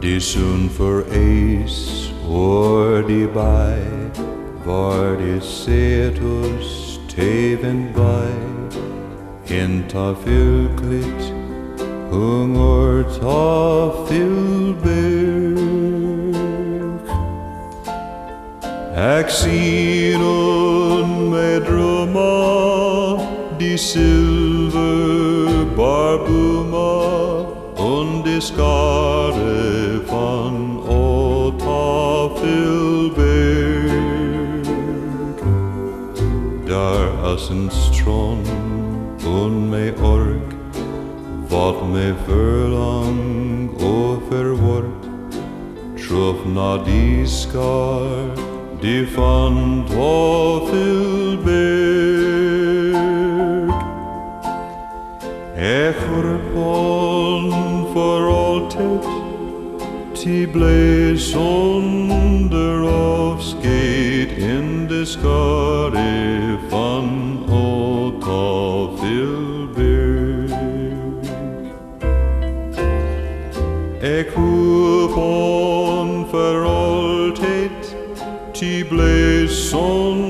Die sun för eis or die by var det set oss teven by inta fylkligt hunger ta fyllberg Axinun med drömmar die silver barbuma und die skare van åta fyllberg Där assens tron und med ork vad med förlang och förvort trufna de skar de fann ta fyllberg Echorpon för alltid ti bläs under avsked in de skare fann och ta fyllberg Echorpon för alltid ti bläs under